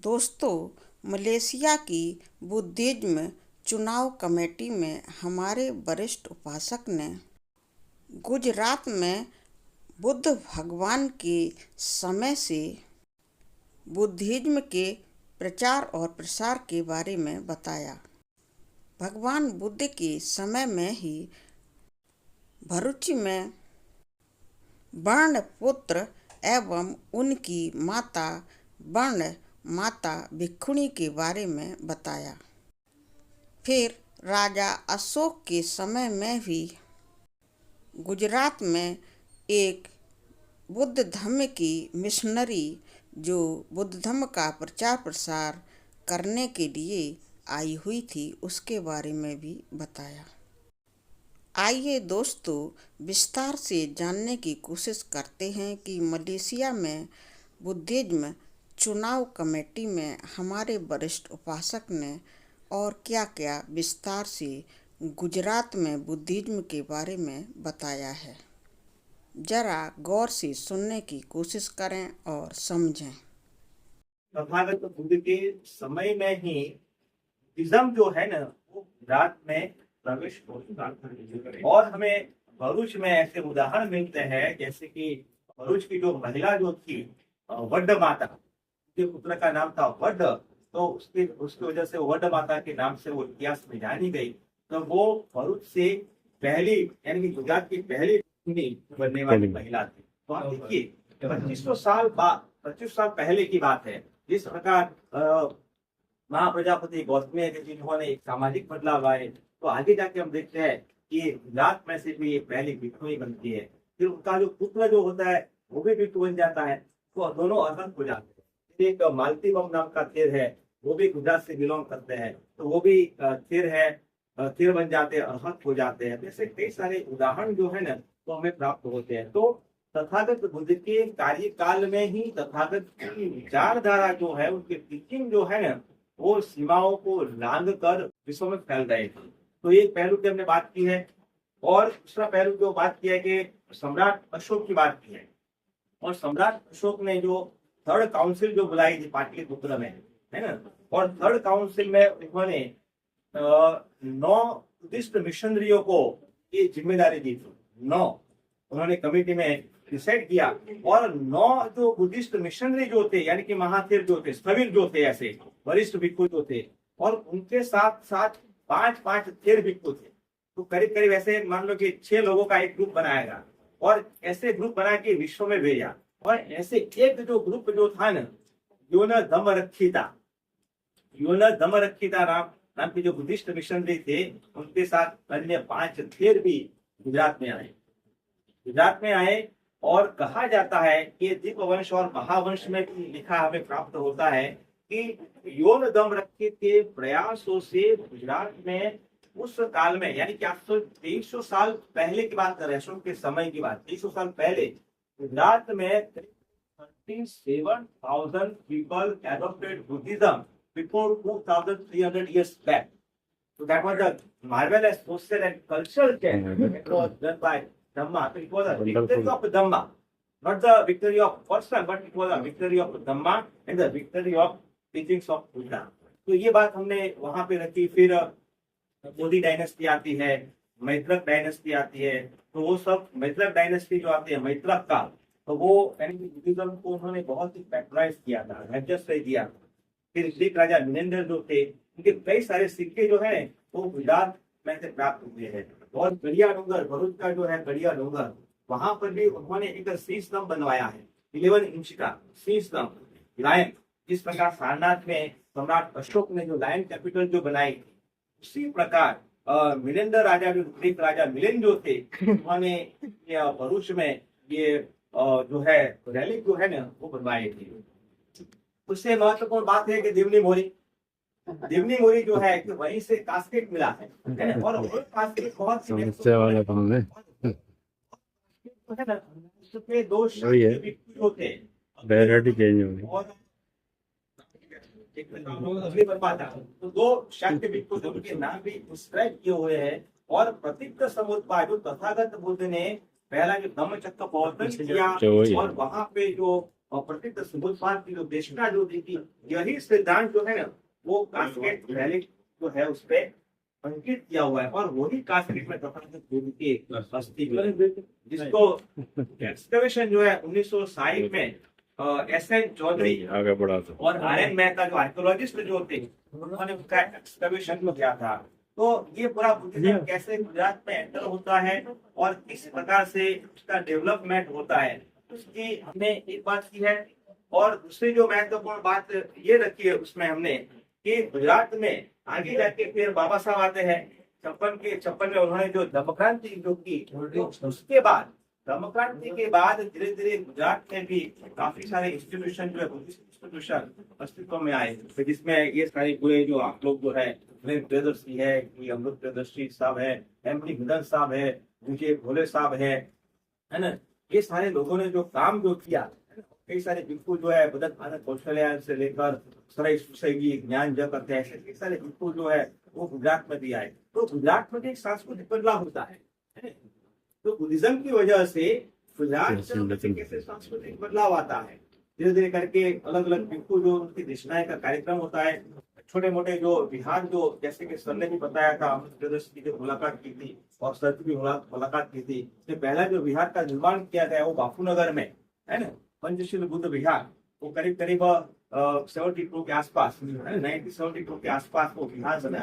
दोस्तों, मलेशिया की बुद्धिज्म चुनाव कमेटी में हमारे वरिष्ठ उपासक ने गुजरात में बुद्ध भगवान के समय से बुद्धिज्म के प्रचार और प्रसार के बारे में बताया। भगवान बुद्ध के समय में ही भरूच में वर्ण पुत्र एवं उनकी माता वर्ण माता भिक्षुणी के बारे में बताया। फिर राजा अशोक के समय में भी गुजरात में एक बुद्ध धर्म की मिशनरी जो बुद्ध धर्म का प्रचार प्रसार करने के लिए आई हुई थी, उसके बारे में भी बताया। आइए दोस्तों, विस्तार से जानने की कोशिश करते हैं कि मलेशिया में बुद्धिज्म चुनाव कमेटी में हमारे वरिष्ठ उपासक ने और क्या क्या विस्तार से गुजरात में बुद्धिज्म के बारे में बताया है। जरा गौर से सुनने की कोशिश करें और समझें। तथागत बुद्ध के समय में ही बुद्धिज्म जो है ना, वो गुजरात में प्रवेश हो चुका था। और हमें भरूच में ऐसे उदाहरण मिलते हैं, जैसे कि भरूच की जो महिला जो थी वड्ड माता, उसके पुत्र का नाम था वड्ड, तो उसकी वजह से वड्ड माता के नाम से वो इतिहास में जानी गई। तो वो भरूच से पहली यानी कि गुजरात की पहली बनने वाली महिला थी। तो आप देखिए 2500 साल पहले की बात है। जिस प्रकार महाप्रजापति गौतमी जिन्होंने एक सामाजिक बदलाव आए, तो आगे जाके हम देखते हैं कि गुजरात में से भी पहली भिक्षुणी बनती है। फिर उनका जो पुत्र जो होता है वो भी भिक्षु बन जाता है, तो दोनों अलग हो जाते हैं। एक मालती बम नाम का थेर है, वो भी गुजरात से बिलोंग करते हैं, तो वो भी थेर बन जाते हैं, अर्हत हो जाते हैं। जैसे कई सारे उदाहरण जो है ना, तो हमें प्राप्त होते हैं। तो तथागत बुद्ध के कार्यकाल में ही तथागत की विचारधारा जो है, उनकी टीचिंग जो है ना, वो सीमाओं को लांघ कर विश्व में फैल रहे थे। तो एक पहलू की हमने बात की है, और दूसरा पहलू जो बात किया है कि सम्राट अशोक की बात की है। और सम्राट अशोक ने जो थर्ड काउंसिल जो बुलाई थी पाटलिपुत्र में, है ना, और थर्ड काउंसिल में उन्होंने 9 बुद्धिस्ट मिशनरियों को ये जिम्मेदारी दी थी। 9 उन्होंने कमेटी में डिसाइड किया, और 9 जो बुद्धिस्ट मिशनरी जो थे, यानी कि महाथेर जो थे, स्थविर जो थे, ऐसे वरिष्ठ भिक्षु जो थे, और उनके साथ साथ 5 थेर भिक्षु थे। तो करीब करीब ऐसे मान लो कि 6 लोगों का एक ग्रुप बनाएगा, और ऐसे ग्रुप बना के विश्व में भेजा। और ऐसे एक जो ग्रुप जो था ना, योन दम रखीता नाम के जो बुद्धिस्ट मिशनरी थे, उनके साथ अन्य 5 थेर भी गुजरात में आए। और कहा जाता है कि दीपवंश और महावंश में भी लिखा हमें प्राप्त होता है कि योन दम रखी के प्रयासों से गुजरात में उस काल में, यानी कि 2300 साल पहले की बात कर रहे हैं, अशोक के समय की बात, 2300 साल पहले गुजरात में 37,000 people adopted Buddhism before 2,300 years back. So that was a marvelous social and cultural change that was done by Dhamma. So it was a victory of Dhamma, not the victory of person, but it was a victory of Dhamma and the victory of teachings of Buddha. तो ये बात हमने वहां पे रखी। फिर Modi dynasty आती है, मैत्रक डायनेस्टी आती है। तो वो सब मैत्रक डायनेस्टी जो आती है, मैत्रक का, तो वो यानी कि बुद्धिज्म को उन्होंने बहुत ही पैट्राइज किया था, राज्यश्रय दिया। फिर ग्रीक राजा मिनेंडर जो थे, उनके कई सारे सिक्के जो है वो गुजरात में से प्राप्त हुए हैं। और गड़िया डूंगर, भरूच का जो है गड़िया डूंगर, वहां पर भी उन्होंने एक शीश स्तंभ बनवाया है, 11 इंच का शीश स्तंभ, लायन। जिस प्रकार सारनाथ में सम्राट अशोक ने जो लायन कैपिटल जो बनाई, उसी प्रकार मिलेंदर राजा जो ग्रीक राजा मिलेन जो थे, उन्होंने भरूच में ये जो है रैली जो है ना, वो बनवाई थी। उससे महत्वपूर्ण बात है कि दिवनी मोरी जो है कि वहीं से कास्केट मिला है, और वो कास्केट बहुत उसमें 2 होते हैं, तो 2 शाक्य भिक्षु उनके नाम भी डिस्क्राइब किए हुए हैं। और प्रतीक समुद्र जो तथागत बुद्ध ने पहला जो धम्म चक्र प्रवर्तन किया, और वहां पे जो और प्रसिद्ध सुबोधपाद की जो देशना जो दी थी, यही सिद्धांत जो है ना वो कास्केट वैली जो है उस पे अंकित किया हुआ है और वही कास्केट में दफन की अस्थि भी है, जिसको एक्सकवेशन जो है 1960 में एस.एन. चौधरी आगे बढ़ा तो और आर.एन. मेहता जो आर्कियोलॉजिस्ट जो थे उन्होंने उसका एक्सकवेशन किया था। तो ये पूरा बुद्धिज्म कैसे गुजरात में एंटर होता है और किस प्रकार से उसका डेवलपमेंट होता है उसकी हमने एक बात की है। और दूसरी जो महत्वपूर्ण बात ये रखी है उसमें हमने कि गुजरात में आगे जाके फिर बाबा साहब आते हैं 56 में उन्होंने जो दमक्रांति जो की, उसके बाद दमक्रांति के बाद धीरे धीरे गुजरात में भी काफी सारे इंस्टीट्यूशन जो है इंस्टीट्यूशन अस्तित्व में आए, तो जिसमें ये सारे पूरे जो आप लोग जो है प्रियदर्शी है, अमृत प्रियदर्शी साहब है, एम.डी. मिदन साहब है, विजय भोले साहब है ना, ये सारे लोगों ने जो काम जो किया, कई सारे बिल्कुल जो है बदन मानक कौशल्या से लेकर सरई सुसैगी ज्ञान जब करते हैं, ऐसे कई सारे बिल्कुल जो है वो गुजरात में भी आए। तो गुजरात में एक सांस्कृतिक बदलाव होता है, तो बुद्धिज्म की वजह से गुजरात में कैसे सांस्कृतिक बदलाव आता है, धीरे धीरे करके अलग अलग बिल्कुल जो उनकी दिशनाएं का कार्यक्रम होता है, छोटे मोटे जो विहार जो जैसे कि सर ने भी बताया था, अमृत प्रदेश की जो मुलाकात की थी और सर की भी मुलाकात की थी, तो पहला जो विहार का निर्माण किया गया वो बापूनगर में है ना, पंचशील बुद्ध विहार, वो करीब करीब 72 के आसपास 1972 के आसपास वो विहार बना,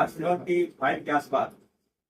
75 के आसपास